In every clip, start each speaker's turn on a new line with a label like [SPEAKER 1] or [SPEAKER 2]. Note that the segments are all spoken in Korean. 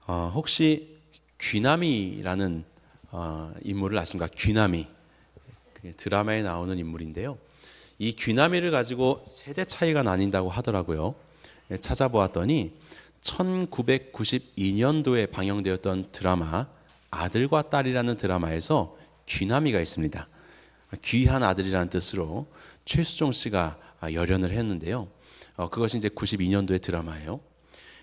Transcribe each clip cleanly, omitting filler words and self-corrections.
[SPEAKER 1] 혹시 귀남이라는 인물을 아십니까? 귀남이 드라마에 나오는 인물인데요. 이 귀남이를 가지고 세대 차이가 나뉜다고 하더라고요. 찾아보았더니 1992년도에 방영되었던 드라마 아들과 딸이라는 드라마에서 귀남이가 있습니다. 귀한 아들이라는 뜻으로 최수종 씨가 열연을 했는데요. 그것이 이제 92년도의 드라마예요.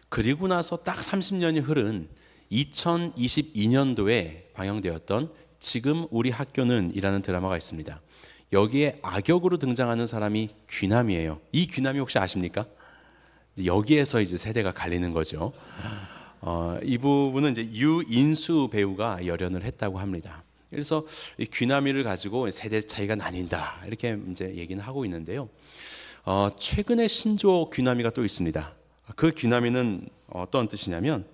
[SPEAKER 1] 그리고 나서 딱 30년이 흐른 2022년도에 방영되었던 지금 우리 학교는 이라는 드라마가 있습니다. 여기에 악역으로 등장하는 사람이 귀남이에요. 이 귀남이 혹시 아십니까? 여기에서 이제 세대가 갈리는 거죠. 이 부분은 이제 유인수 배우가 열연을 했다고 합니다. 그래서 이 귀남이를 가지고 세대 차이가 나뉜다 이렇게 이제 얘기는 하고 있는데요. 최근에 신조 귀남이가 또 있습니다. 그 귀남이는 어떤 뜻이냐면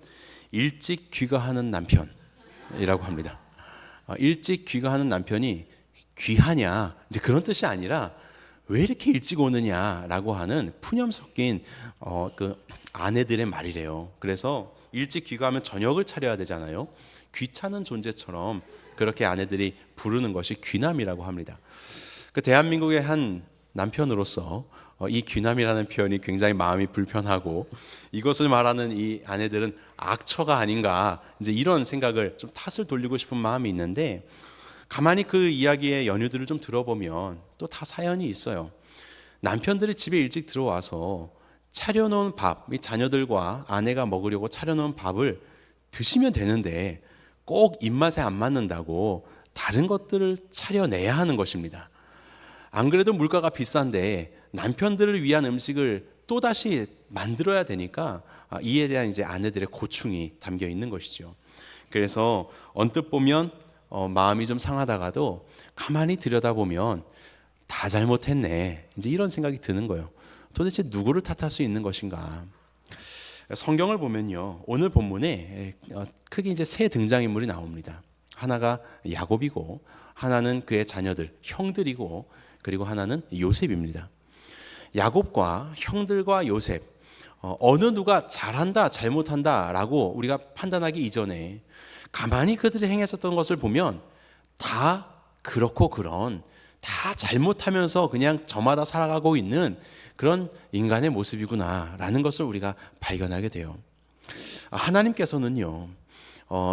[SPEAKER 1] 일찍 귀가하는 남편이라고 합니다. 일찍 귀가하는 남편이 귀하냐 이제 그런 뜻이 아니라 왜 이렇게 일찍 오느냐라고 하는 푸념 섞인 그 아내들의 말이래요. 그래서 일찍 귀가하면 저녁을 차려야 되잖아요. 귀찮은 존재처럼 그렇게 아내들이 부르는 것이 귀남이라고 합니다. 그 대한민국의 한 남편으로서 이 귀남이라는 표현이 굉장히 마음이 불편하고 이것을 말하는 이 아내들은 악처가 아닌가 이제 이런 생각을 좀 탓을 돌리고 싶은 마음이 있는데 가만히 그 이야기의 연유들을 좀 들어보면 또 다 사연이 있어요. 남편들이 집에 일찍 들어와서 차려놓은 밥, 이 자녀들과 아내가 먹으려고 차려놓은 밥을 드시면 되는데 꼭 입맛에 안 맞는다고 다른 것들을 차려내야 하는 것입니다. 안 그래도 물가가 비싼데 남편들을 위한 음식을 또다시 만들어야 되니까 이에 대한 이제 아내들의 고충이 담겨 있는 것이죠. 그래서 언뜻 보면 마음이 좀 상하다가도 가만히 들여다보면 다 잘못했네. 이제 이런 생각이 드는 거예요. 도대체 누구를 탓할 수 있는 것인가? 성경을 보면요. 오늘 본문에 크게 이제 세 등장인물이 나옵니다. 하나가 야곱이고 하나는 그의 자녀들, 형들이고 그리고 하나는 요셉입니다. 야곱과 형들과 요셉 어느 누가 잘한다 잘못한다라고 우리가 판단하기 이전에 가만히 그들이 행했었던 것을 보면 다 그렇고 그런 다 잘못하면서 그냥 저마다 살아가고 있는 그런 인간의 모습이구나라는 것을 우리가 발견하게 돼요. 하나님께서는요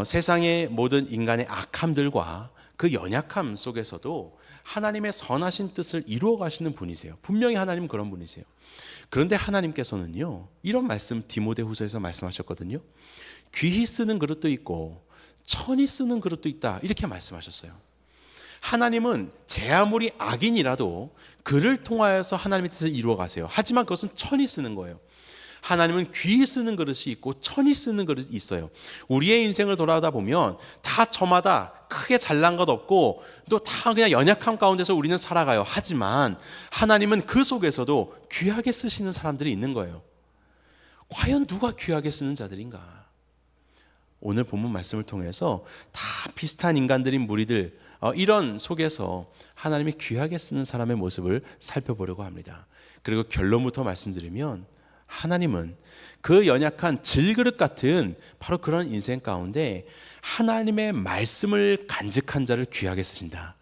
[SPEAKER 1] 세상의 모든 인간의 악함들과 그 연약함 속에서도 하나님의 선하신 뜻을 이루어 가시는 분이세요. 분명히 하나님은 그런 분이세요. 그런데 하나님께서는요 이런 말씀 디모데후서에서 말씀하셨거든요. 귀히 쓰는 그릇도 있고 천히 쓰는 그릇도 있다 이렇게 말씀하셨어요. 하나님은 제 아무리 악인이라도 그를 통하여서 하나님의 뜻을 이루어 가세요. 하지만 그것은 천히 쓰는 거예요. 하나님은 귀히 쓰는 그릇이 있고 천히 쓰는 그릇이 있어요. 우리의 인생을 돌아다 보면 다 저마다 크게 잘난 것 없고 또 다 그냥 연약함 가운데서 우리는 살아가요. 하지만 하나님은 그 속에서도 귀하게 쓰시는 사람들이 있는 거예요. 과연 누가 귀하게 쓰는 자들인가? 오늘 본문 말씀을 통해서 다 비슷한 인간들인 무리들 이런 속에서 하나님이 귀하게 쓰는 사람의 모습을 살펴보려고 합니다. 그리고 결론부터 말씀드리면 하나님은 그 연약한 질그릇 같은 바로 그런 인생 가운데 하나님의 말씀을 간직한 자를 귀하게 쓰신다.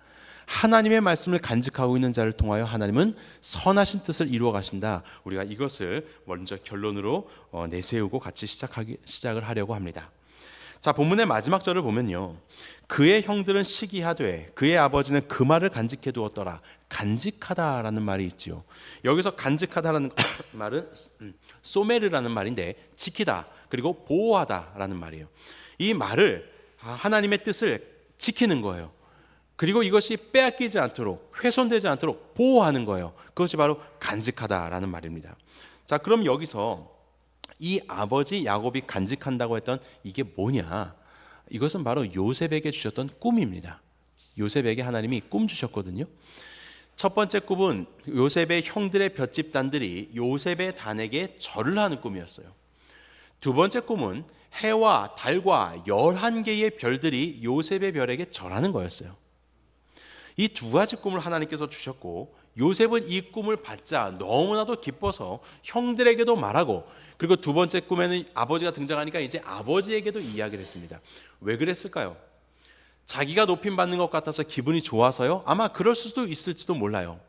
[SPEAKER 1] 하나님의 말씀을 간직하고 있는 자를 통하여 하나님은 선하신 뜻을 이루어 가신다. 우리가 이것을 먼저 결론으로 내세우고 같이 시작을 하려고 합니다. 자, 본문의 마지막 절을 보면요. 그의 형들은 시기하되 그의 아버지는 그 말을 간직해 두었더라. 간직하다라는 말이 있지요. 여기서 간직하다라는 말은 소메르라는 말인데 지키다 그리고 보호하다라는 말이에요. 이 말을 하나님의 뜻을 지키는 거예요. 그리고 이것이 빼앗기지 않도록 훼손되지 않도록 보호하는 거예요. 그것이 바로 간직하다라는 말입니다. 자, 그럼 여기서 이 아버지 야곱이 간직한다고 했던 이게 뭐냐? 이것은 바로 요셉에게 주셨던 꿈입니다. 요셉에게 하나님이 꿈 주셨거든요. 첫 번째 꿈은 요셉의 형들의 볏집단들이 요셉의 단에게 절을 하는 꿈이었어요. 두 번째 꿈은 해와 달과 11개의 별들이 요셉의 별에게 절하는 거였어요. 이 두 가지 꿈을 하나님께서 주셨고 요셉은 이 꿈을 받자 너무나도 기뻐서 형들에게도 말하고 그리고 두 번째 꿈에는 아버지가 등장하니까 이제 아버지에게도 이야기를 했습니다. 왜 그랬을까요? 자기가 높임 받는 것 같아서 기분이 좋아서요? 아마 그럴 수도 있을지도 몰라요.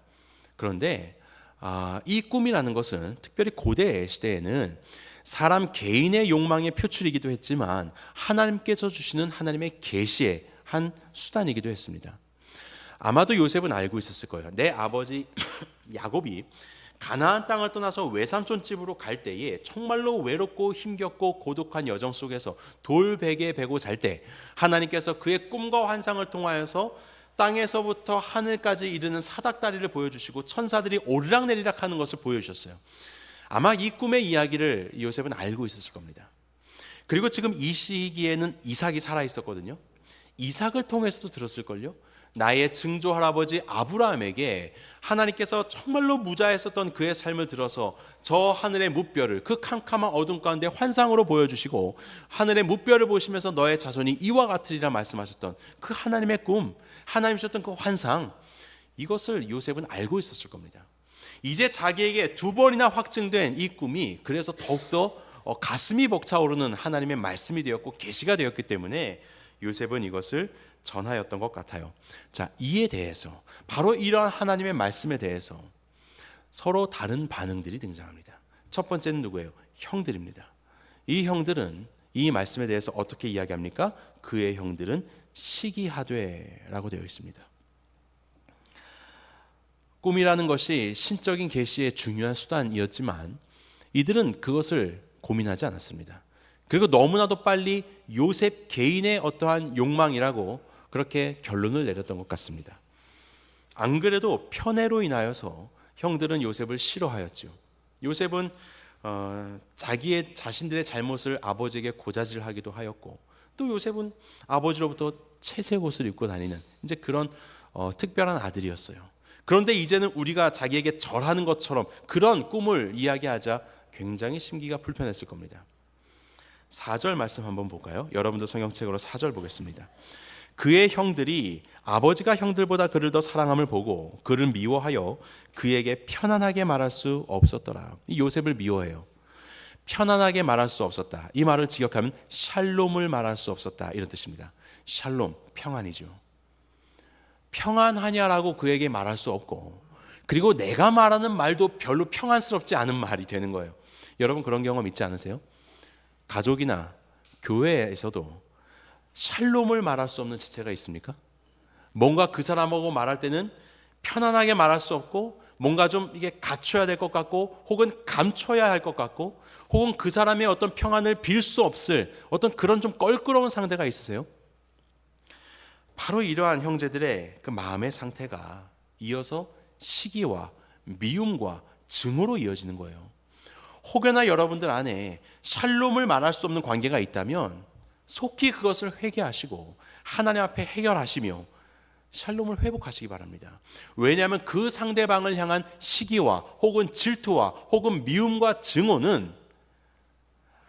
[SPEAKER 1] 그런데 이 꿈이라는 것은 특별히 고대 시대에는 사람 개인의 욕망의 표출이기도 했지만 하나님께서 주시는 하나님의 계시의 한 수단이기도 했습니다. 아마도 요셉은 알고 있었을 거예요. 내 아버지 야곱이 가나안 땅을 떠나서 외삼촌 집으로 갈 때에 정말로 외롭고 힘겹고 고독한 여정 속에서 돌베개에 베고 잘 때 하나님께서 그의 꿈과 환상을 통하여서 땅에서부터 하늘까지 이르는 사닥다리를 보여주시고 천사들이 오르락내리락 하는 것을 보여주셨어요. 아마 이 꿈의 이야기를 요셉은 알고 있었을 겁니다. 그리고 지금 이 시기에는 이삭이 살아있었거든요. 이삭을 통해서도 들었을걸요. 나의 증조 할아버지 아브라함에게 하나님께서 정말로 무자했었던 그의 삶을 들어서 저 하늘의 무별을 그 캄캄한 어둠 가운데 환상으로 보여주시고 하늘의 무별을 보시면서 너의 자손이 이와 같으리라 말씀하셨던 그 하나님의 꿈, 하나님 주셨던 그 환상, 이것을 요셉은 알고 있었을 겁니다. 이제 자기에게 두 번이나 확증된 이 꿈이 그래서 더욱더 가슴이 벅차오르는 하나님의 말씀이 되었고 계시가 되었기 때문에 요셉은 이것을 전하였던 것 같아요. 자, 이에 대해서 바로 이러한 하나님의 말씀에 대해서 서로 다른 반응들이 등장합니다. 첫 번째는 누구예요? 형들입니다. 이 형들은 이 말씀에 대해서 어떻게 이야기합니까? 그의 형들은 시기하되라고 되어 있습니다. 꿈이라는 것이 신적인 계시의 중요한 수단이었지만 이들은 그것을 고민하지 않았습니다. 그리고 너무나도 빨리 요셉 개인의 어떠한 욕망이라고 그렇게 결론을 내렸던 것 같습니다. 안 그래도 편애로 인하여서 형들은 요셉을 싫어하였죠. 요셉은 자신들의 잘못을 아버지에게 고자질하기도 하였고, 또 요셉은 아버지로부터 채색 옷을 입고 다니는 이제 그런 특별한 아들이었어요. 그런데 이제는 우리가 자기에게 절하는 것처럼 그런 꿈을 이야기하자 굉장히 심기가 불편했을 겁니다. 4절 말씀 한번 볼까요? 여러분도 성경책으로 4절 보겠습니다. 그의 형들이 아버지가 형들보다 그를 더 사랑함을 보고 그를 미워하여 그에게 편안하게 말할 수 없었더라. 이 요셉을 미워해요. 편안하게 말할 수 없었다. 이 말을 직역하면 샬롬을 말할 수 없었다, 이런 뜻입니다. 샬롬, 평안이죠. 평안하냐라고 그에게 말할 수 없고, 그리고 내가 말하는 말도 별로 평안스럽지 않은 말이 되는 거예요. 여러분 그런 경험 있지 않으세요? 가족이나 교회에서도 샬롬을 말할 수 없는 지체가 있습니까? 뭔가 그 사람하고 말할 때는 편안하게 말할 수 없고, 뭔가 좀 이게 갖춰야 될 것 같고, 혹은 감춰야 할 것 같고, 혹은 그 사람의 어떤 평안을 빌 수 없을 어떤 그런 좀 껄끄러운 상대가 있으세요? 바로 이러한 형제들의 그 마음의 상태가 이어서 시기와 미움과 증오로 이어지는 거예요. 혹여나 여러분들 안에 샬롬을 말할 수 없는 관계가 있다면 속히 그것을 회개하시고 하나님 앞에 해결하시며 샬롬을 회복하시기 바랍니다. 왜냐하면 그 상대방을 향한 시기와 혹은 질투와 혹은 미움과 증오는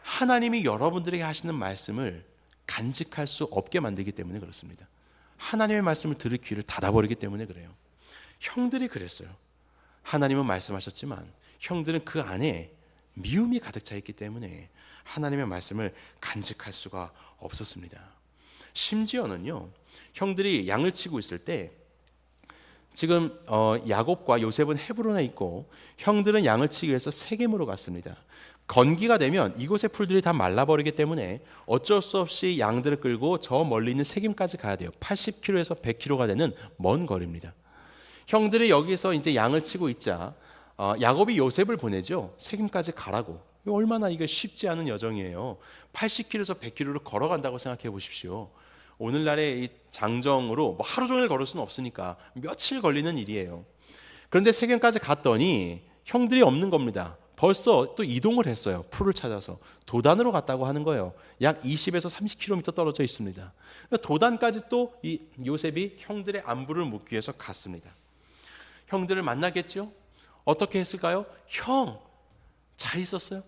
[SPEAKER 1] 하나님이 여러분들에게 하시는 말씀을 간직할 수 없게 만들기 때문에 그렇습니다. 하나님의 말씀을 들을 귀를 닫아버리기 때문에 그래요. 형들이 그랬어요. 하나님은 말씀하셨지만 형들은 그 안에 미움이 가득 차 있기 때문에 하나님의 말씀을 간직할 수가 없었습니다. 심지어는요, 형들이 양을 치고 있을 때 지금 야곱과 요셉은 헤브론에 있고 형들은 양을 치기 위해서 세겜으로 갔습니다. 건기가 되면 이곳의 풀들이 다 말라버리기 때문에 어쩔 수 없이 양들을 끌고 저 멀리 있는 세겜까지 가야 돼요. 80km에서 100km가 되는 먼 거리입니다. 형들이 여기서 이제 양을 치고 있자 야곱이 요셉을 보내죠. 세겜까지 가라고. 얼마나 이게 쉽지 않은 여정이에요. 80km에서 100km를 걸어간다고 생각해 보십시오. 오늘날의 이 장정으로 뭐 하루 종일 걸을 수는 없으니까 며칠 걸리는 일이에요. 그런데 세겜까지 갔더니 형들이 없는 겁니다. 벌써 또 이동을 했어요. 풀을 찾아서 도단으로 갔다고 하는 거예요. 약 20에서 30km 떨어져 있습니다. 도단까지 또 이 요셉이 형들의 안부를 묻기 위해서 갔습니다. 형들을 만나겠죠? 어떻게 했을까요? 형, 잘 있었어요?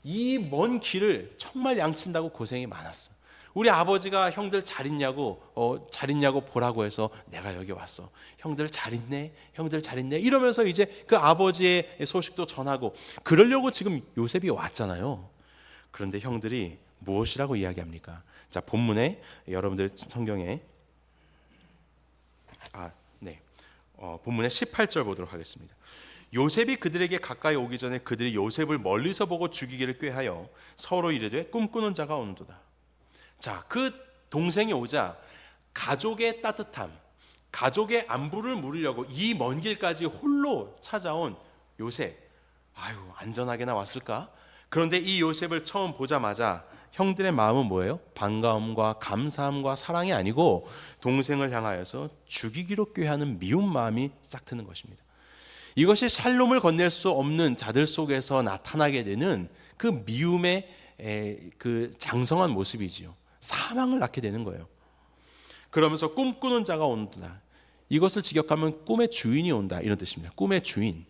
[SPEAKER 1] 이 먼 길을 정말 양친다고 고생이 많았어. 우리 아버지가 형들 잘 있냐고 잘 있냐고 보라고 해서 내가 여기 왔어. 형들 잘 있네, 형들 잘 있네 이러면서 이제 그 아버지의 소식도 전하고 그러려고 지금 요셉이 왔잖아요. 그런데 형들이 무엇이라고 이야기합니까? 자, 본문에 여러분들 성경에 본문의 18절 보도록 하겠습니다. 요셉이 그들에게 가까이 오기 전에 그들이 요셉을 멀리서 보고 죽이기를 꾀하여 서로 이르되 꿈꾸는 자가 오는도다. 자, 그 동생이 오자 가족의 따뜻함, 가족의 안부를 물으려고 이 먼 길까지 홀로 찾아온 요셉. 아유, 안전하게나 왔을까? 그런데 이 요셉을 처음 보자마자 형들의 마음은 뭐예요? 반가움과 감사함과 사랑이 아니고 동생을 향하여서 죽이기로 꾀하는 미운 마음이 싹 트는 것입니다. 이것이 샬롬을 건넬 수 없는 자들 속에서 나타나게 되는 그 미움의 그 장성한 모습이지요. 사망을 낳게 되는 거예요. 그러면서 꿈꾸는 자가 온다. 이것을 직역하면 꿈의 주인이 온다 이런 뜻입니다. 꿈의 주인.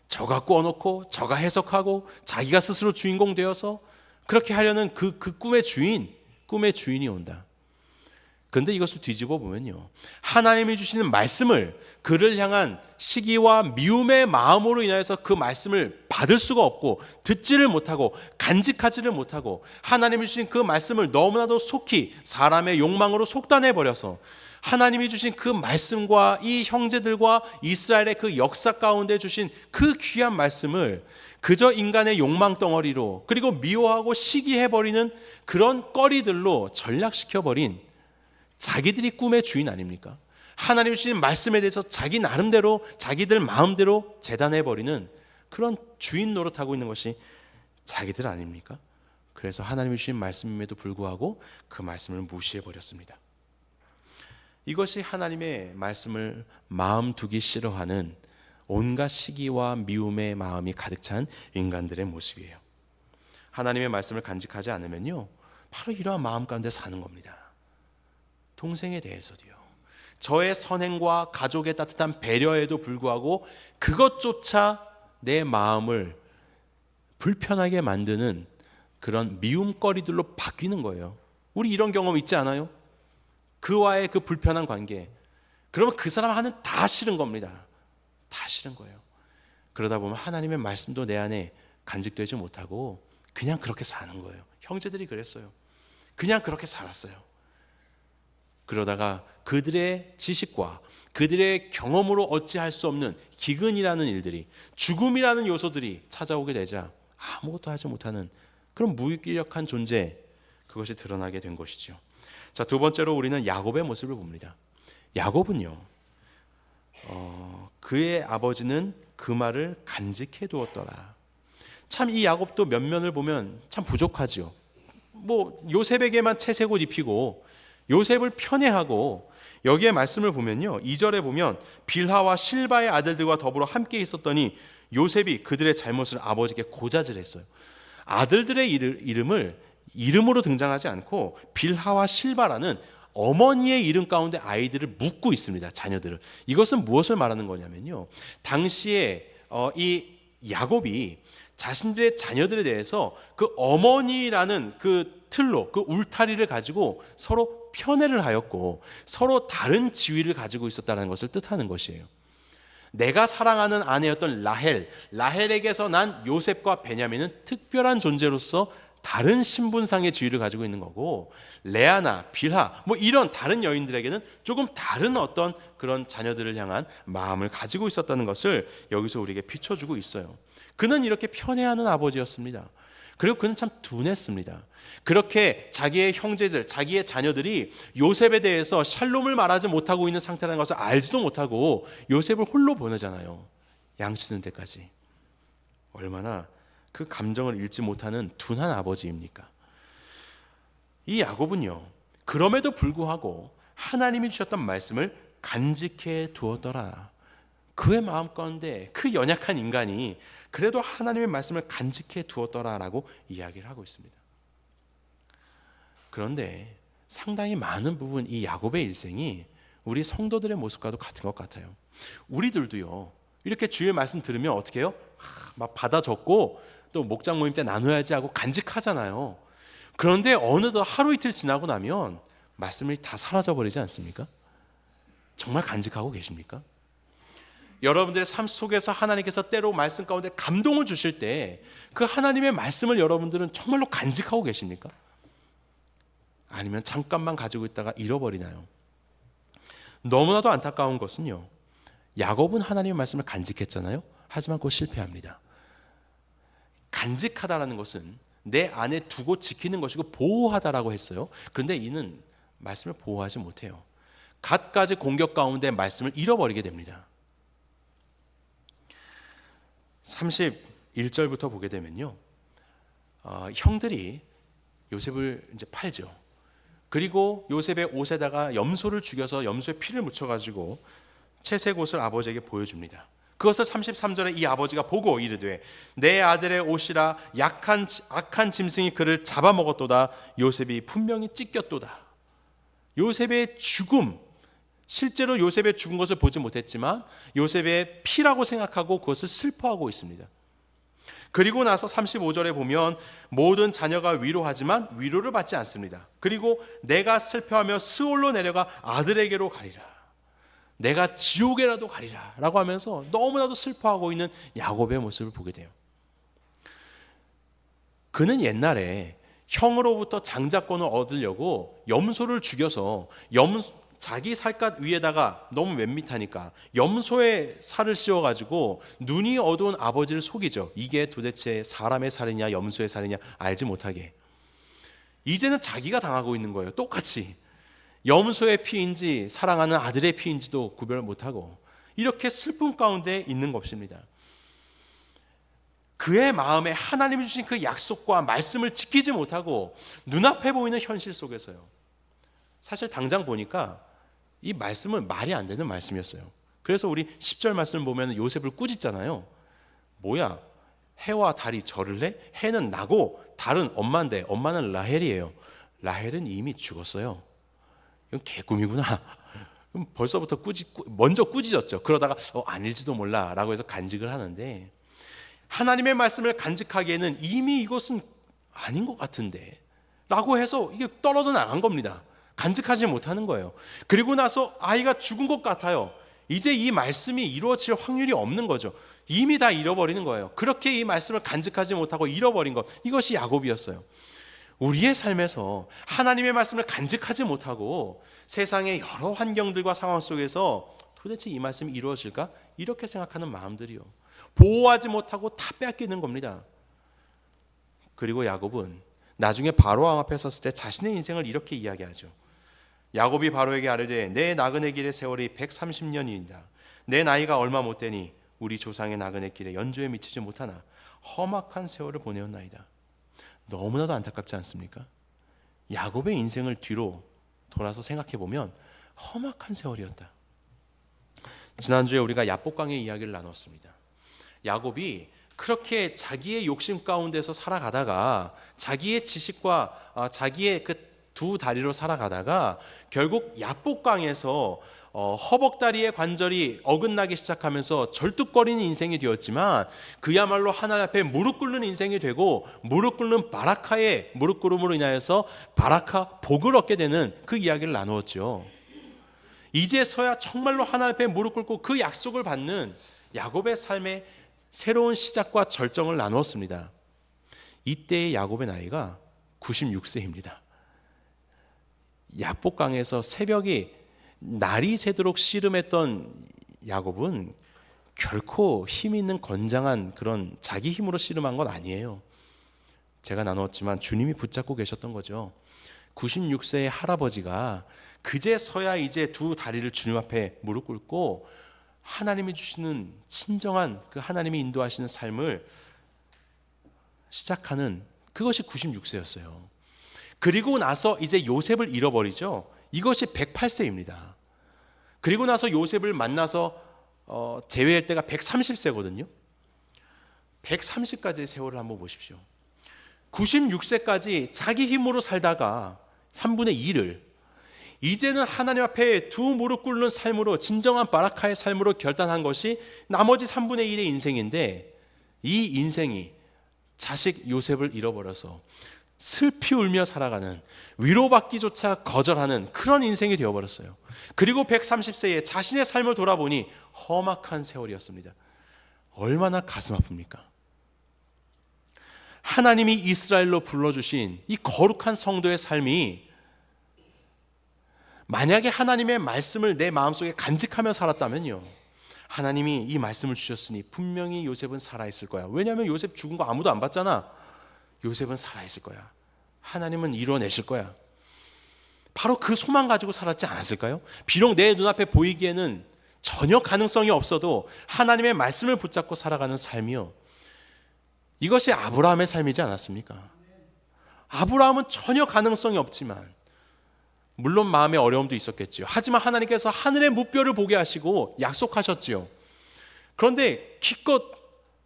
[SPEAKER 1] 저가 꾸어놓고 저가 해석하고 자기가 스스로 주인공 되어서 그렇게 하려는 그 꿈의 주인이 온다. 그런데 이것을 뒤집어 보면요, 하나님이 주시는 말씀을 그를 향한 시기와 미움의 마음으로 인하여서 그 말씀을 받을 수가 없고 듣지를 못하고 간직하지를 못하고 하나님이 주신 그 말씀을 너무나도 속히 사람의 욕망으로 속단해 버려서 하나님이 주신 그 말씀과 이 형제들과 이스라엘의 그 역사 가운데 주신 그 귀한 말씀을 그저 인간의 욕망 덩어리로 그리고 미워하고 시기해버리는 그런 꺼리들로 전락시켜버린 자기들이 꿈의 주인 아닙니까? 하나님이 주신 말씀에 대해서 자기 나름대로 자기들 마음대로 재단해버리는 그런 주인 노릇하고 있는 것이 자기들 아닙니까? 그래서 하나님이 주신 말씀임에도 불구하고 그 말씀을 무시해버렸습니다. 이것이 하나님의 말씀을 마음 두기 싫어하는 온갖 시기와 미움의 마음이 가득 찬 인간들의 모습이에요. 하나님의 말씀을 간직하지 않으면요, 바로 이러한 마음 가운데 사는 겁니다. 동생에 대해서도요, 저의 선행과 가족의 따뜻한 배려에도 불구하고 그것조차 내 마음을 불편하게 만드는 그런 미움거리들로 바뀌는 거예요. 우리 이런 경험 있지 않아요? 그와의 그 불편한 관계, 그러면 그 사람 하는 다 싫은 겁니다. 다 싫은 거예요. 그러다 보면 하나님의 말씀도 내 안에 간직되지 못하고 그냥 그렇게 사는 거예요. 형제들이 그랬어요. 그냥 그렇게 살았어요. 그러다가 그들의 지식과 그들의 경험으로 어찌할 수 없는 기근이라는 일들이, 죽음이라는 요소들이 찾아오게 되자 아무것도 하지 못하는 그런 무기력한 존재, 그것이 드러나게 된 것이죠. 자, 두 번째로 우리는 야곱의 모습을 봅니다. 야곱은요, 그의 아버지는 그 말을 간직해 두었더라. 참 이 야곱도 면면을 보면 참 부족하죠. 뭐 요셉에게만 채색옷 입히고 요셉을 편애하고, 여기에 말씀을 보면요, 2절에 보면 빌하와 실바의 아들들과 더불어 함께 있었더니 요셉이 그들의 잘못을 아버지께 고자질했어요. 아들들의 이름을 이름으로 등장하지 않고 빌하와 실바라는 어머니의 이름 가운데 아이들을 묻고 있습니다. 자녀들을. 이것은 무엇을 말하는 거냐면요, 당시에 이 야곱이 자신들의 자녀들에 대해서 그 어머니라는 그 틀로, 그 울타리를 가지고 서로 편애를 하였고 서로 다른 지위를 가지고 있었다는 것을 뜻하는 것이에요. 내가 사랑하는 아내였던 라헬에게서 난 요셉과 베냐민은 특별한 존재로서 다른 신분상의 지위를 가지고 있는 거고, 레아나 빌하 뭐 이런 다른 여인들에게는 조금 다른 어떤 그런 자녀들을 향한 마음을 가지고 있었다는 것을 여기서 우리에게 비춰주고 있어요. 그는 이렇게 편애하는 아버지였습니다. 그리고 그는 참 둔했습니다. 그렇게 자기의 형제들, 자기의 자녀들이 요셉에 대해서 샬롬을 말하지 못하고 있는 상태라는 것을 알지도 못하고 요셉을 홀로 보내잖아요. 양 치는 데까지. 얼마나 그 감정을 잃지 못하는 둔한 아버지입니까? 이 야곱은요, 그럼에도 불구하고 하나님이 주셨던 말씀을 간직해 두었더라. 그의 마음 가운데 그 연약한 인간이 그래도 하나님의 말씀을 간직해 두었더라라고 이야기를 하고 있습니다. 그런데 상당히 많은 부분 이 야곱의 일생이 우리 성도들의 모습과도 같은 것 같아요. 우리들도요, 이렇게 주의 말씀 들으면 어떻게 해요? 막 받아 적고 또 목장 모임 때 나눠야지 하고 간직하잖아요. 그런데 어느덧 하루 이틀 지나고 나면 말씀이 다 사라져 버리지 않습니까? 정말 간직하고 계십니까? 여러분들의 삶 속에서 하나님께서 때로 말씀 가운데 감동을 주실 때 그 하나님의 말씀을 여러분들은 정말로 간직하고 계십니까? 아니면 잠깐만 가지고 있다가 잃어버리나요? 너무나도 안타까운 것은요, 야곱은 하나님의 말씀을 간직했잖아요. 하지만 곧 실패합니다. 간직하다라는 것은 내 안에 두고 지키는 것이고 보호하다라고 했어요. 그런데 이는 말씀을 보호하지 못해요. 갖가지 공격 가운데 말씀을 잃어버리게 됩니다. 31절부터 보게 되면요, 형들이 요셉을 이제 팔죠. 그리고 요셉의 옷에다가 염소를 죽여서 염소의 피를 묻혀가지고 채색 옷을 아버지에게 보여줍니다. 그것을 33절에 이 아버지가 보고 이르되 내 아들의 옷이라 악한 짐승이 그를 잡아먹었도다. 요셉이 분명히 찢겼도다. 요셉의 죽음, 실제로 요셉의 죽은 것을 보지 못했지만 요셉의 피라고 생각하고 그것을 슬퍼하고 있습니다. 그리고 나서 35절에 보면 모든 자녀가 위로하지만 위로를 받지 않습니다. 그리고 내가 슬퍼하며 스올로 내려가 아들에게로 가리라. 내가 지옥에라도 가리라 라고 하면서 너무나도 슬퍼하고 있는 야곱의 모습을 보게 돼요. 그는 옛날에 형으로부터 장자권을 얻으려고 염소를 죽여서 자기 살갗 위에다가 너무 밋밋하니까 염소의 살을 씌워가지고 눈이 어두운 아버지를 속이죠. 이게 도대체 사람의 살이냐 염소의 살이냐 알지 못하게. 이제는 자기가 당하고 있는 거예요. 똑같이 염소의 피인지 사랑하는 아들의 피인지도 구별을 못하고 이렇게 슬픔 가운데 있는 것입니다. 그의 마음에 하나님이 주신 그 약속과 말씀을 지키지 못하고 눈앞에 보이는 현실 속에서요, 사실 당장 보니까 이 말씀은 말이 안 되는 말씀이었어요. 그래서 우리 10절 말씀을 보면 요셉을 꾸짖잖아요. 뭐야, 해와 달이 절을 해? 해는 나고 달은 엄마인데 엄마는 라헬이에요. 라헬은 이미 죽었어요. 이건 개꿈이구나. 그럼 벌써부터 먼저 꾸짖었죠. 그러다가 아닐지도 몰라 라고 해서 간직을 하는데, 하나님의 말씀을 간직하기에는 이미 이것은 아닌 것 같은데 라고 해서 이게 떨어져 나간 겁니다. 간직하지 못하는 거예요. 그리고 나서 아이가 죽은 것 같아요. 이제 이 말씀이 이루어질 확률이 없는 거죠. 이미 다 잃어버리는 거예요. 그렇게 이 말씀을 간직하지 못하고 잃어버린 것, 이것이 야곱이었어요. 우리의 삶에서 하나님의 말씀을 간직하지 못하고 세상의 여러 환경들과 상황 속에서 도대체 이 말씀이 이루어질까? 이렇게 생각하는 마음들이요, 보호하지 못하고 다 빼앗기는 겁니다. 그리고 야곱은 나중에 바로 왕 앞에 섰을 때 자신의 인생을 이렇게 이야기하죠. 야곱이 바로에게 아뢰되 내 나그네 길의 세월이 130년이니라. 내 나이가 얼마 못 되니 우리 조상의 나그네 길에 연조에 미치지 못하나 험악한 세월을 보내었나이다. 너무나도 안타깝지 않습니까? 야곱의 인생을 뒤로 돌아서 생각해 보면 험악한 세월이었다. 지난주에 우리가 야복강의 이야기를 나눴습니다. 야곱이 그렇게 자기의 욕심 가운데서 살아가다가 자기의 지식과 자기의 그 두 다리로 살아가다가 결국 야복강에서 허벅다리의 관절이 어긋나기 시작하면서 절뚝거리는 인생이 되었지만 그야말로 하나님 앞에 무릎 꿇는 인생이 되고 무릎 꿇는 바라카의 무릎 꿇음으로 인하여서 바라카 복을 얻게 되는 그 이야기를 나누었죠. 이제서야 정말로 하나님 앞에 무릎 꿇고 그 약속을 받는 야곱의 삶의 새로운 시작과 절정을 나누었습니다. 이때의 야곱의 나이가 96세입니다. 야복강에서 새벽이 날이 새도록 씨름했던 야곱은 결코 힘 있는 건장한 그런 자기 힘으로 씨름한 건 아니에요. 제가 나누었지만 주님이 붙잡고 계셨던 거죠. 96세의 할아버지가 그제서야 이제 두 다리를 주님 앞에 무릎 꿇고 하나님이 주시는 친정한 그 하나님이 인도하시는 삶을 시작하는, 그것이 96세였어요. 그리고 나서 이제 요셉을 잃어버리죠. 이것이 108세입니다. 그리고 나서 요셉을 만나서 재회할 때가 130세거든요. 130까지의 세월을 한번 보십시오. 96세까지 자기 힘으로 살다가 3분의 2를 이제는 하나님 앞에 두 무릎 꿇는 삶으로, 진정한 바라카의 삶으로 결단한 것이 나머지 3분의 1의 인생인데, 이 인생이 자식 요셉을 잃어버려서 슬피 울며 살아가는, 위로받기조차 거절하는 그런 인생이 되어버렸어요. 그리고 130세에 자신의 삶을 돌아보니 험악한 세월이었습니다. 얼마나 가슴 아픕니까? 하나님이 이스라엘로 불러주신 이 거룩한 성도의 삶이 만약에 하나님의 말씀을 내 마음속에 간직하며 살았다면요, 하나님이 이 말씀을 주셨으니 분명히 요셉은 살아있을 거야. 왜냐하면 요셉 죽은 거 아무도 안 봤잖아. 요셉은 살아있을 거야. 하나님은 이뤄내실 거야. 바로 그 소망 가지고 살았지 않았을까요? 비록 내 눈앞에 보이기에는 전혀 가능성이 없어도 하나님의 말씀을 붙잡고 살아가는 삶이요, 이것이 아브라함의 삶이지 않았습니까? 아브라함은 전혀 가능성이 없지만, 물론 마음의 어려움도 있었겠지요. 하지만 하나님께서 하늘의 무뼈를 보게 하시고 약속하셨지요. 그런데 기껏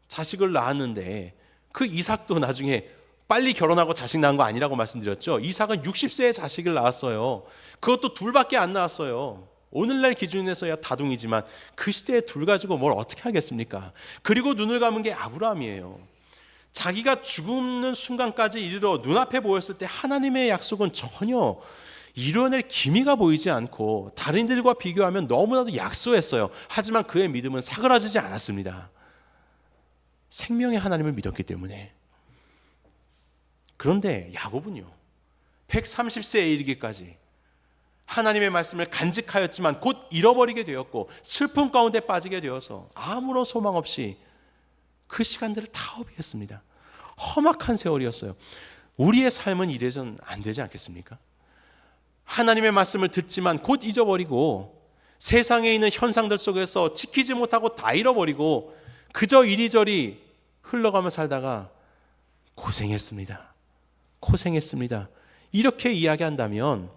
[SPEAKER 1] 자식을 낳았는데 그 이삭도 나중에 빨리 결혼하고 자식 낳은 거 아니라고 말씀드렸죠. 이삭은 60세에 자식을 낳았어요. 그것도 둘밖에 안 낳았어요. 오늘날 기준에서야 다둥이지만 그 시대에 둘 가지고 뭘 어떻게 하겠습니까? 그리고 눈을 감은 게 아브라함이에요. 자기가 죽는 순간까지 이르러 눈앞에 보였을 때 하나님의 약속은 전혀 이뤄낼 기미가 보이지 않고 다른 이들과 비교하면 너무나도 약소했어요. 하지만 그의 믿음은 사그라지지 않았습니다. 생명의 하나님을 믿었기 때문에. 그런데 야곱은요, 130세에 이르기까지 하나님의 말씀을 간직하였지만 곧 잃어버리게 되었고 슬픔 가운데 빠지게 되어서 아무런 소망 없이 그 시간들을 다 허비했습니다. 험악한 세월이었어요. 우리의 삶은 이래선 안 되지 않겠습니까? 하나님의 말씀을 듣지만 곧 잊어버리고 세상에 있는 현상들 속에서 지키지 못하고 다 잃어버리고 그저 이리저리 흘러가며 살다가 고생했습니다. 이렇게 이야기한다면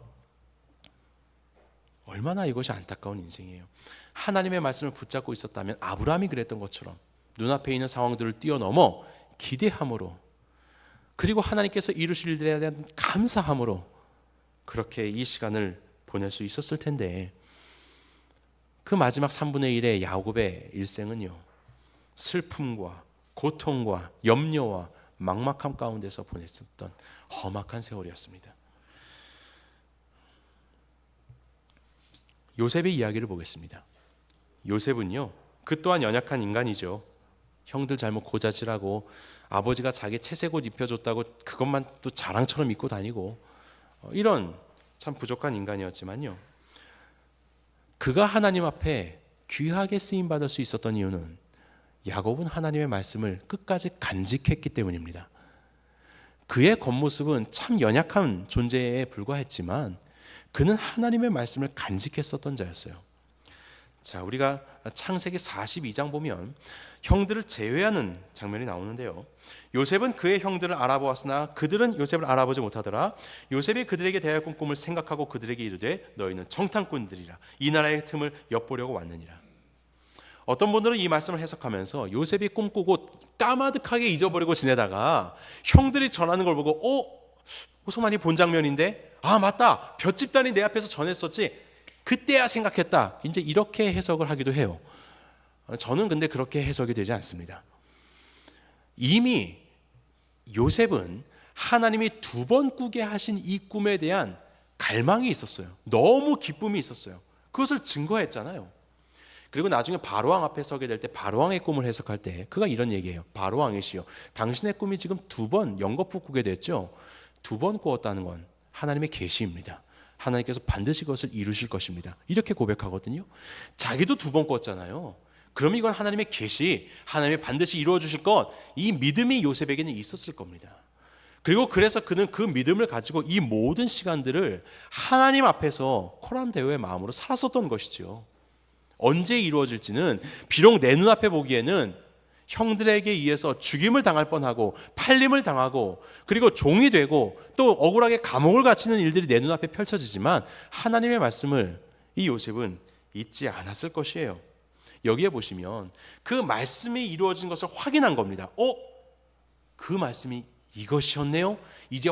[SPEAKER 1] 얼마나 이것이 안타까운 인생이에요. 하나님의 말씀을 붙잡고 있었다면 아브라함이 그랬던 것처럼 눈앞에 있는 상황들을 뛰어넘어 기대함으로, 그리고 하나님께서 이루실 일들에 대한 감사함으로 그렇게 이 시간을 보낼 수 있었을 텐데, 그 마지막 3분의 1의 야곱의 일생은요, 슬픔과 고통과 염려와 막막함 가운데서 보냈었던 험악한 세월이었습니다. 요셉의 이야기를 보겠습니다. 요셉은요, 그 또한 연약한 인간이죠. 형들 잘못 고자질하고 아버지가 자기 채색 옷 입혀줬다고 그것만 또 자랑처럼 입고 다니고, 이런 참 부족한 인간이었지만요, 그가 하나님 앞에 귀하게 쓰임받을 수 있었던 이유는 야곱은 하나님의 말씀을 끝까지 간직했기 때문입니다. 그의 겉모습은 참 연약한 존재에 불과했지만 그는 하나님의 말씀을 간직했었던 자였어요. 자, 우리가 창세기 42장 보면 형들을 제외하는 장면이 나오는데요, 요셉은 그의 형들을 알아보았으나 그들은 요셉을 알아보지 못하더라. 요셉이 그들에게 대하여 꾼 꿈을 생각하고 그들에게 이르되 너희는 정탐꾼들이라 이 나라의 틈을 엿보려고 왔느니라. 어떤 분들은 이 말씀을 해석하면서 요셉이 꿈꾸고 까마득하게 잊어버리고 지내다가 형들이 전하는 걸 보고 어디서 많이 본 장면인데, 아 맞다, 볏집단이 내 앞에서 전했었지, 그때야 생각했다, 이제 이렇게 해석을 하기도 해요. 저는 근데 그렇게 해석이 되지 않습니다. 이미 요셉은 하나님이 2번 꾸게 하신 이 꿈에 대한 갈망이 있었어요. 너무 기쁨이 있었어요. 그것을 증거했잖아요. 그리고 나중에 바로왕 앞에 서게 될 때 바로왕의 꿈을 해석할 때 그가 이런 얘기해요. 바로왕이시여, 당신의 꿈이 지금 2번 연거푸 꾸게 됐죠. 2번 꾸었다는 건 하나님의 계시입니다. 하나님께서 반드시 그것을 이루실 것입니다. 이렇게 고백하거든요. 자기도 2번 꿨잖아요. 그럼 이건 하나님의 계시, 하나님이 반드시 이루어 주실 것, 이 믿음이 요셉에게는 있었을 겁니다. 그리고 그래서 그는 그 믿음을 가지고 이 모든 시간들을 하나님 앞에서 코람데오의 마음으로 살았었던 것이죠. 언제 이루어질지는 비록 내 눈앞에 보기에는 형들에게 의해서 죽임을 당할 뻔하고 팔림을 당하고 그리고 종이 되고 또 억울하게 감옥을 갇히는 일들이 내 눈앞에 펼쳐지지만 하나님의 말씀을 이 요셉은 잊지 않았을 것이에요. 여기에 보시면 그 말씀이 이루어진 것을 확인한 겁니다. 그 말씀이 이것이었네요. 이제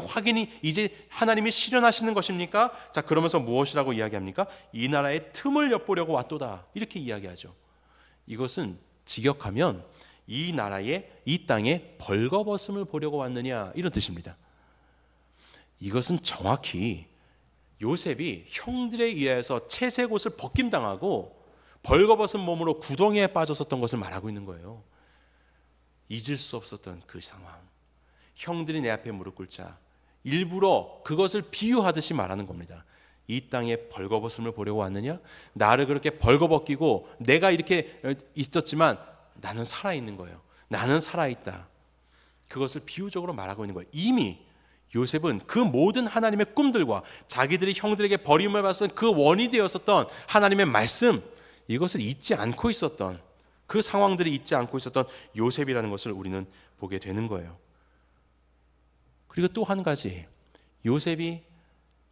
[SPEAKER 1] 하나님이 실현하시는 것입니까? 자, 그러면서 무엇이라고 이야기합니까? 이 나라의 틈을 엿보려고 왔도다, 이렇게 이야기하죠. 이것은 직역하면 이 나라의, 이 땅에 벌거벗음을 보려고 왔느냐, 이런 뜻입니다. 이것은 정확히 요셉이 형들에 의해서 채색 옷을 벗김당하고 벌거벗은 몸으로 구덩이에 빠졌었던 것을 말하고 있는 거예요. 잊을 수 없었던 그 상황. 형들이 내 앞에 무릎 꿇자 일부러 그것을 비유하듯이 말하는 겁니다. 이 땅에 벌거벗음을 보려고 왔느냐? 나를 그렇게 벌거벗기고 내가 이렇게 있었지만 나는 살아있는 거예요. 나는 살아있다. 그것을 비유적으로 말하고 있는 거예요. 이미 요셉은 그 모든 하나님의 꿈들과 자기들이 형들에게 버림을 받은 그 원이 되었었던 하나님의 말씀, 이것을 잊지 않고 있었던, 그 상황들이 잊지 않고 있었던 요셉이라는 것을 우리는 보게 되는 거예요. 그리고 또 한 가지, 요셉이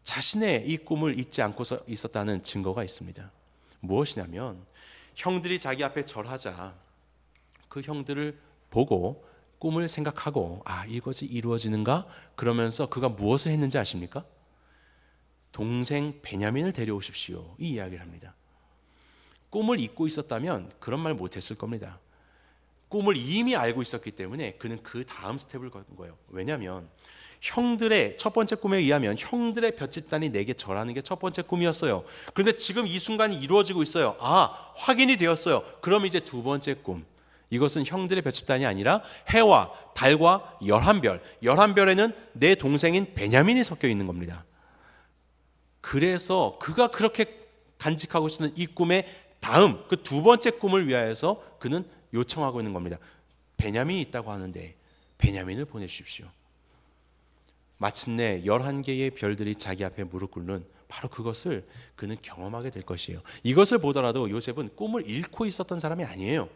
[SPEAKER 1] 자신의 이 꿈을 잊지 않고 있었다는 증거가 있습니다. 무엇이냐면 형들이 자기 앞에 절하자 그 형들을 보고 꿈을 생각하고 이것이 이루어지는가? 그러면서 그가 무엇을 했는지 아십니까? 동생 베냐민을 데려오십시오. 이 이야기를 합니다. 꿈을 잊고 있었다면 그런 말 못했을 겁니다. 꿈을 이미 알고 있었기 때문에 그는 그 다음 스텝을 건 거예요. 왜냐하면 형들의 첫 번째 꿈에 의하면 형들의 볏집단이 내게 절하는 게 첫 번째 꿈이었어요. 그런데 지금 이 순간이 이루어지고 있어요. 확인이 되었어요. 그럼 이제 두 번째 꿈, 이것은 형들의 볏집단이 아니라 해와 달과 11별, 11별에는 내 동생인 베냐민이 섞여 있는 겁니다. 그래서 그가 그렇게 간직하고 있는 이 꿈의 다음 그 두 번째 꿈을 위하여서 그는 요청하고 있는 겁니다. 베냐민이 있다고 하는데 베냐민을 보내주십시오. 마침내 11개의 별들이 자기 앞에 무릎 꿇는 바로 그것을 그는 경험하게 될 것이에요. 이것을 보더라도 요셉은 꿈을 잃고 있었던 사람이 아니에요.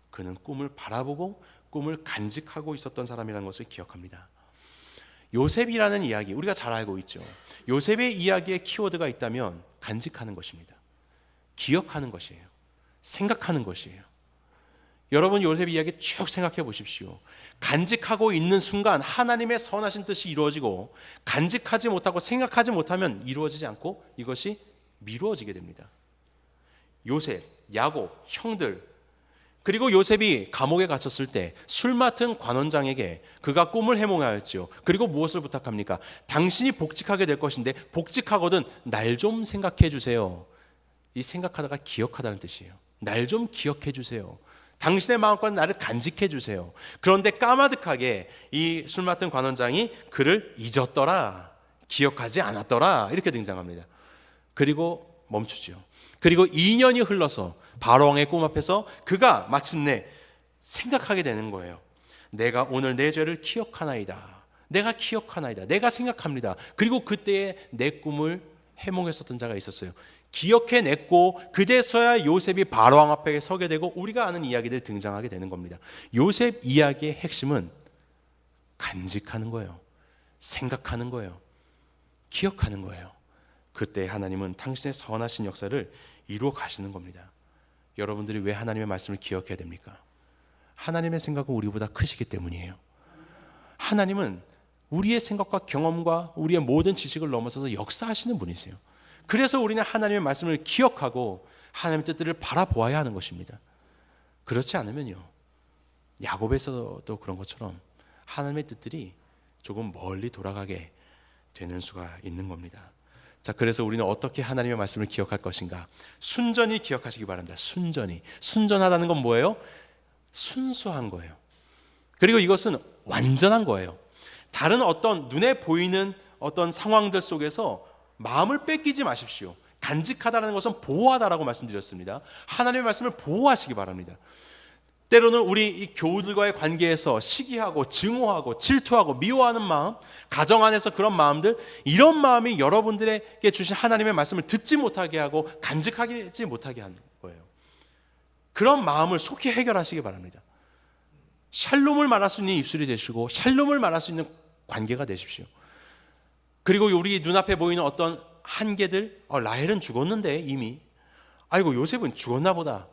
[SPEAKER 1] 그는 꿈을 바라보고 꿈을 간직하고 있었던 사람이라는 것을 기억합니다. 요셉이라는 이야기 우리가 잘 알고 있죠. 요셉의 이야기에 키워드가 있다면 간직하는 것입니다. 기억하는 것이에요. 생각하는 것이에요. 여러분 요셉 이야기 쭉 생각해 보십시오. 간직하고 있는 순간 하나님의 선하신 뜻이 이루어지고 간직하지 못하고 생각하지 못하면 이루어지지 않고 이것이 미루어지게 됩니다. 요셉, 야곱, 형들, 그리고 요셉이 감옥에 갇혔을 때 술 맡은 관원장에게 그가 꿈을 해몽하였죠. 그리고 무엇을 부탁합니까? 당신이 복직하게 될 것인데 복직하거든 날 좀 생각해 주세요. 이 생각하다가 기억하다는 뜻이에요. 날 좀 기억해 주세요. 당신의 마음과 나를 간직해 주세요. 그런데 까마득하게 이 술 맡은 관원장이 그를 잊었더라, 기억하지 않았더라 이렇게 등장합니다. 그리고 멈추죠. 그리고 2년이 흘러서 바로왕의 꿈 앞에서 그가 마침내 생각하게 되는 거예요. 내가 오늘 내 죄를 기억하나이다. 내가 기억하나이다. 내가 생각합니다. 그리고 그때의 내 꿈을 해몽했었던 자가 있었어요. 기억해냈고 그제서야 요셉이 바로왕 앞에 서게 되고 우리가 아는 이야기들이 등장하게 되는 겁니다. 요셉 이야기의 핵심은 간직하는 거예요. 생각하는 거예요. 기억하는 거예요. 그때 하나님은 당신의 선하신 역사를 이루어 가시는 겁니다. 여러분들이 왜 하나님의 말씀을 기억해야 됩니까? 하나님의 생각은 우리보다 크시기 때문이에요. 하나님은 우리의 생각과 경험과 우리의 모든 지식을 넘어서서 역사하시는 분이세요. 그래서 우리는 하나님의 말씀을 기억하고 하나님의 뜻들을 바라보아야 하는 것입니다. 그렇지 않으면요, 야곱에서도 그런 것처럼 하나님의 뜻들이 조금 멀리 돌아가게 되는 수가 있는 겁니다. 자, 그래서 우리는 어떻게 하나님의 말씀을 기억할 것인가? 순전히 기억하시기 바랍니다. 순전하다는 건 뭐예요? 순수한 거예요. 그리고 이것은 완전한 거예요. 다른 어떤 눈에 보이는 어떤 상황들 속에서 마음을 뺏기지 마십시오. 간직하다는 것은 보호하다라고 말씀드렸습니다. 하나님의 말씀을 보호하시기 바랍니다. 때로는 우리 이 교우들과의 관계에서 시기하고 증오하고 질투하고 미워하는 마음, 가정 안에서 그런 마음들, 이런 마음이 여러분들에게 주신 하나님의 말씀을 듣지 못하게 하고 간직하지 못하게 하는 거예요. 그런 마음을 속히 해결하시기 바랍니다. 샬롬을 말할 수 있는 입술이 되시고 샬롬을 말할 수 있는 관계가 되십시오. 그리고 우리 눈앞에 보이는 어떤 한계들, 라헬은 죽었는데 이미, 아이고 요셉은 죽었나 보다,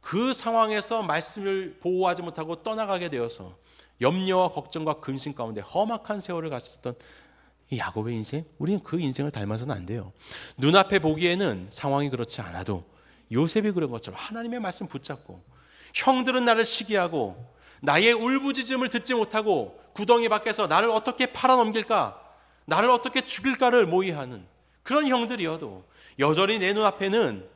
[SPEAKER 1] 그 상황에서 말씀을 보호하지 못하고 떠나가게 되어서 염려와 걱정과 근심 가운데 험악한 세월을 가졌던 이 야곱의 인생, 우리는 그 인생을 닮아서는 안 돼요. 눈앞에 보기에는 상황이 그렇지 않아도 요셉이 그런 것처럼 하나님의 말씀 붙잡고, 형들은 나를 시기하고 나의 울부짖음을 듣지 못하고 구덩이 밖에서 나를 어떻게 팔아넘길까, 나를 어떻게 죽일까를 모의하는 그런 형들이어도 여전히 내 눈앞에는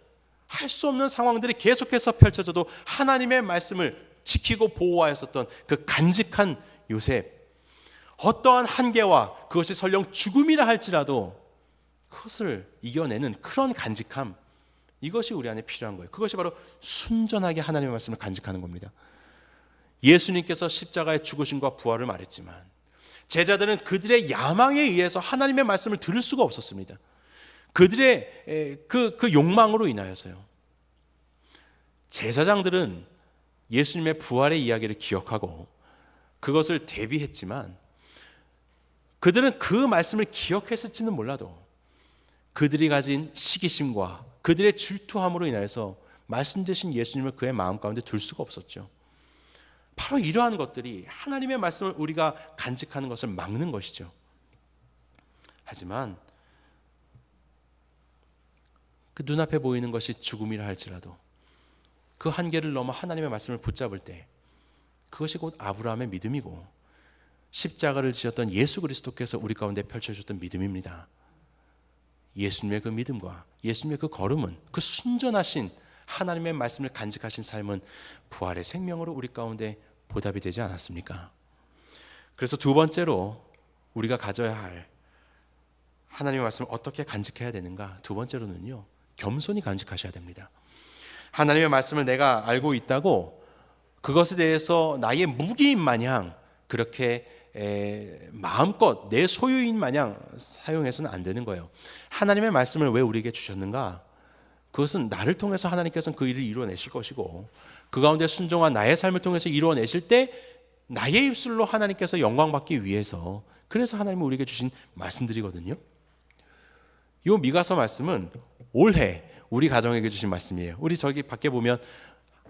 [SPEAKER 1] 할 수 없는 상황들이 계속해서 펼쳐져도 하나님의 말씀을 지키고 보호하였었던 그 간직한 요셉, 어떠한 한계와 그것이 설령 죽음이라 할지라도 그것을 이겨내는 그런 간직함, 이것이 우리 안에 필요한 거예요. 그것이 바로 순전하게 하나님의 말씀을 간직하는 겁니다. 예수님께서 십자가의 죽으심과 부활을 말했지만 제자들은 그들의 야망에 의해서 하나님의 말씀을 들을 수가 없었습니다. 그들의 그 욕망으로 인하여서요. 제사장들은 예수님의 부활의 이야기를 기억하고 그것을 대비했지만 그들은 그 말씀을 기억했을지는 몰라도 그들이 가진 시기심과 그들의 질투함으로 인해서 말씀 되신 예수님을 그의 마음 가운데 둘 수가 없었죠. 바로 이러한 것들이 하나님의 말씀을 우리가 간직하는 것을 막는 것이죠. 하지만 그 눈앞에 보이는 것이 죽음이라 할지라도 그 한계를 넘어 하나님의 말씀을 붙잡을 때 그것이 곧 아브라함의 믿음이고 십자가를 지셨던 예수 그리스도께서 우리 가운데 펼쳐주셨던 믿음입니다. 예수님의 그 믿음과 예수님의 그 걸음은, 그 순전하신 하나님의 말씀을 간직하신 삶은 부활의 생명으로 우리 가운데 보답이 되지 않았습니까? 그래서 두 번째로 우리가 가져야 할 하나님의 말씀을 어떻게 간직해야 되는가? 두 번째로는요, 겸손히 간직하셔야 됩니다. 하나님의 말씀을 내가 알고 있다고 그것에 대해서 나의 무기인 마냥 그렇게 마음껏 내 소유인 마냥 사용해서는 안 되는 거예요. 하나님의 말씀을 왜 우리에게 주셨는가? 그것은 나를 통해서 하나님께서는 그 일을 이루어내실 것이고 그 가운데 순종한 나의 삶을 통해서 이루어내실 때 나의 입술로 하나님께서 영광받기 위해서, 그래서 하나님은 우리에게 주신 말씀들이거든요. 이 미가서 말씀은 올해 우리 가정에게 주신 말씀이에요. 우리 저기 밖에 보면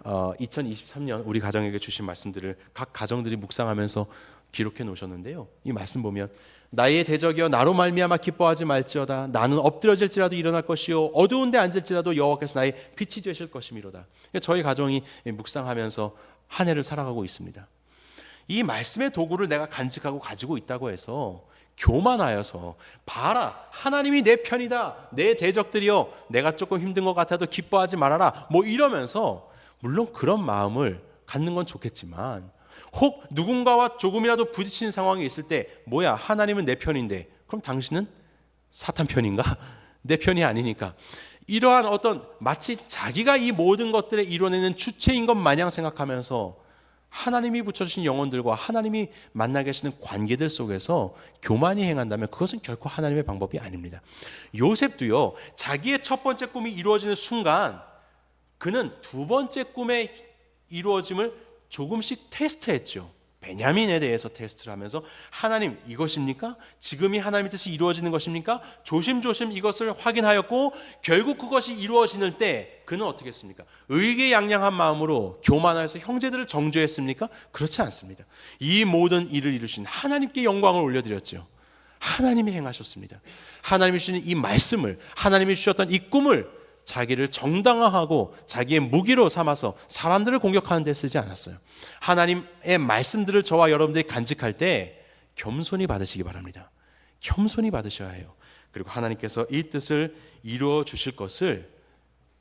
[SPEAKER 1] 2023년 우리 가정에게 주신 말씀들을 각 가정들이 묵상하면서 기록해 놓으셨는데요. 이 말씀 보면 나의 대적이여 나로 말미암아 기뻐하지 말지어다. 나는 엎드러질지라도 일어날 것이요 어두운 데 앉을지라도 여호와께서 나의 빛이 되실 것이미로다. 저희 가정이 묵상하면서 한 해를 살아가고 있습니다. 이 말씀의 도구를 내가 간직하고 가지고 있다고 해서 교만하여서 봐라 하나님이 내 편이다, 내 대적들이여 내가 조금 힘든 것 같아도 기뻐하지 말아라 뭐 이러면서, 물론 그런 마음을 갖는 건 좋겠지만 혹 누군가와 조금이라도 부딪히는 상황이 있을 때 뭐야 하나님은 내 편인데 그럼 당신은 사탄 편인가? 내 편이 아니니까, 이러한 어떤 마치 자기가 이 모든 것들을 이뤄내는 주체인 것 마냥 생각하면서 하나님이 붙여주신 영혼들과 하나님이 만나 계시는 관계들 속에서 교만이 행한다면 그것은 결코 하나님의 방법이 아닙니다. 요셉도요, 자기의 첫 번째 꿈이 이루어지는 순간 그는 두 번째 꿈의 이루어짐을 조금씩 테스트했죠. 베냐민에 대해서 테스트를 하면서 하나님 이것입니까? 지금이 하나님의 뜻이 이루어지는 것입니까? 조심조심 이것을 확인하였고 결국 그것이 이루어지는 때 그는 어떻게 했습니까? 의기양양한 마음으로 교만하여서 형제들을 정죄했습니까? 그렇지 않습니다. 이 모든 일을 이루신 하나님께 영광을 올려드렸죠. 하나님이 행하셨습니다. 하나님이 주신 이 말씀을, 하나님이 주셨던 이 꿈을 자기를 정당화하고 자기의 무기로 삼아서 사람들을 공격하는 데 쓰지 않았어요. 하나님의 말씀들을 저와 여러분들이 간직할 때 겸손히 받으시기 바랍니다. 겸손히 받으셔야 해요. 그리고 하나님께서 이 뜻을 이루어 주실 것을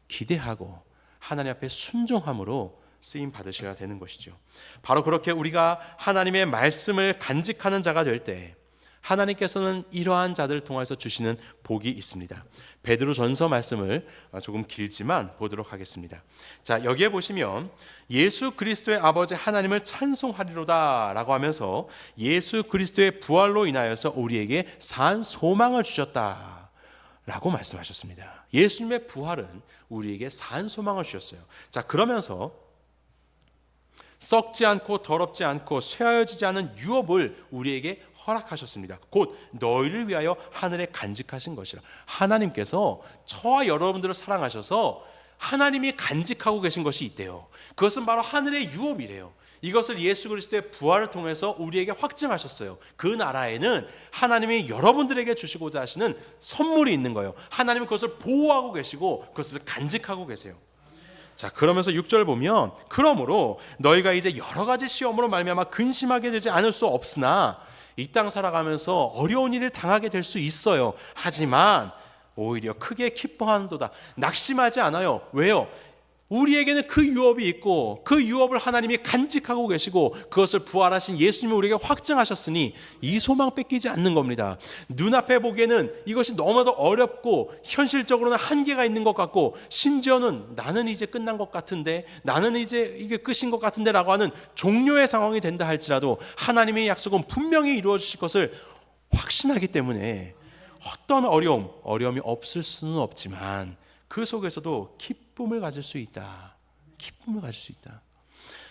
[SPEAKER 1] 기대하고 하나님 앞에 순종함으로 쓰임 받으셔야 되는 것이죠. 바로 그렇게 우리가 하나님의 말씀을 간직하는 자가 될 때 하나님께서는 이러한 자들을 통해서 주시는 복이 있습니다. 베드로전서 말씀을 조금 길지만 보도록 하겠습니다. 자, 여기에 보시면 예수 그리스도의 아버지 하나님을 찬송하리로다 라고 하면서 예수 그리스도의 부활로 인하여서 우리에게 산 소망을 주셨다 라고 말씀하셨습니다. 예수님의 부활은 우리에게 산 소망을 주셨어요. 자, 그러면서 썩지 않고 더럽지 않고 쇠하여지지 않은 유업을 우리에게 허락하셨습니다. 곧 너희를 위하여 하늘에 간직하신 것이라. 하나님께서 저와 여러분들을 사랑하셔서 하나님이 간직하고 계신 것이 있대요. 그것은 바로 하늘의 유업이래요. 이것을 예수 그리스도의 부활을 통해서 우리에게 확증하셨어요. 그 나라에는 하나님이 여러분들에게 주시고자 하시는 선물이 있는 거예요. 하나님은 그것을 보호하고 계시고 그것을 간직하고 계세요. 자, 그러면서 6절 보면 그러므로 너희가 이제 여러 가지 시험으로 말미암아 근심하게 되지 않을 수 없으나 이 땅 살아가면서 어려운 일을 당하게 될 수 있어요. 하지만 오히려 크게 기뻐하는도다. 낙심하지 않아요. 왜요? 우리에게는 그 유업이 있고 그 유업을 하나님이 간직하고 계시고 그것을 부활하신 예수님이 우리에게 확증하셨으니 이 소망 뺏기지 않는 겁니다. 눈앞에 보기에는 이것이 너무나도 어렵고 현실적으로는 한계가 있는 것 같고 심지어는 나는 이제 끝난 것 같은데, 나는 이제 이게 끝인 것 같은데 라고 하는 종료의 상황이 된다 할지라도 하나님의 약속은 분명히 이루어 주실 것을 확신하기 때문에 어떤 어려움이 없을 수는 없지만 그 속에서도 기쁨을 가질 수 있다. 기쁨을 가질 수 있다.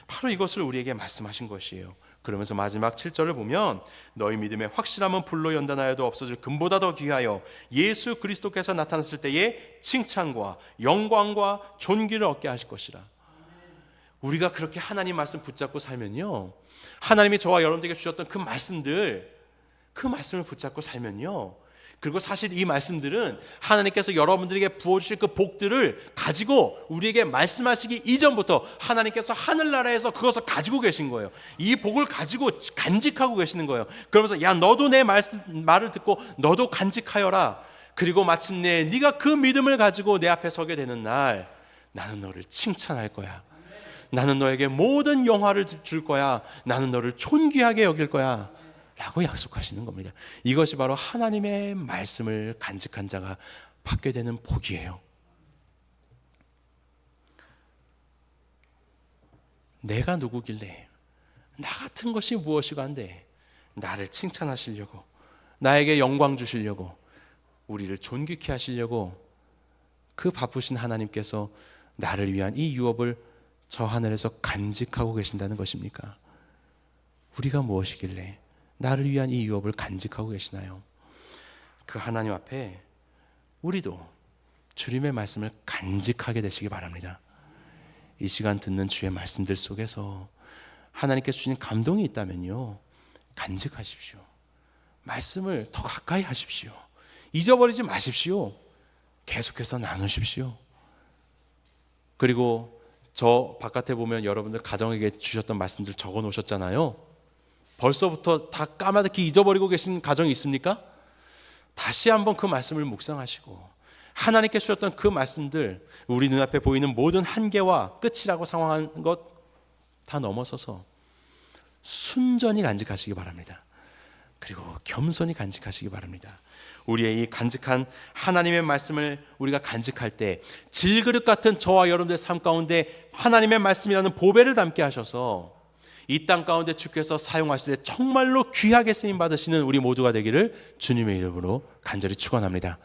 [SPEAKER 1] 바로 이것을 우리에게 말씀하신 것이에요. 그러면서 마지막 7절을 보면 너희 믿음의 확실함은 불로 연단하여도 없어질 금보다 더 귀하여 예수 그리스도께서 나타났을 때의 칭찬과 영광과 존귀를 얻게 하실 것이라. 우리가 그렇게 하나님 말씀 붙잡고 살면요, 하나님이 저와 여러분들에게 주셨던 그 말씀을 붙잡고 살면요, 그리고 사실 이 말씀들은 하나님께서 여러분들에게 부어주실 그 복들을 가지고 우리에게 말씀하시기 이전부터 하나님께서 하늘나라에서 그것을 가지고 계신 거예요. 이 복을 가지고 간직하고 계시는 거예요. 그러면서 야, 너도 내 말을 듣고 너도 간직하여라. 그리고 마침내 네가 그 믿음을 가지고 내 앞에 서게 되는 날 나는 너를 칭찬할 거야. 나는 너에게 모든 영화를 줄 거야. 나는 너를 존귀하게 여길 거야 라고 약속하시는 겁니다. 이것이 바로 하나님의 말씀을 간직한 자가 받게 되는 복이에요. 내가 누구길래 나 같은 것이 무엇이고 한데 나를 칭찬하시려고, 나에게 영광 주시려고, 우리를 존귀케 하시려고 그 바쁘신 하나님께서 나를 위한 이 유업을 저 하늘에서 간직하고 계신다는 것입니까? 우리가 무엇이길래 나를 위한 이 유업을 간직하고 계시나요? 그 하나님 앞에 우리도 주님의 말씀을 간직하게 되시기 바랍니다. 이 시간 듣는 주의 말씀들 속에서 하나님께서 주신 감동이 있다면요, 간직하십시오. 말씀을 더 가까이 하십시오. 잊어버리지 마십시오. 계속해서 나누십시오. 그리고 저 바깥에 보면 여러분들 가정에게 주셨던 말씀들 적어 놓으셨잖아요. 벌써부터 다 까마득히 잊어버리고 계신 가정이 있습니까? 다시 한번 그 말씀을 묵상하시고 하나님께 주셨던 그 말씀들, 우리 눈앞에 보이는 모든 한계와 끝이라고 상황한 것 다 넘어서서 순전히 간직하시기 바랍니다. 그리고 겸손히 간직하시기 바랍니다. 우리의 이 간직한 하나님의 말씀을 우리가 간직할 때 질그릇 같은 저와 여러분들의 삶 가운데 하나님의 말씀이라는 보배를 담게 하셔서 이 땅 가운데 주께서 사용하실 때 정말로 귀하게 쓰임 받으시는 우리 모두가 되기를 주님의 이름으로 간절히 축원합니다.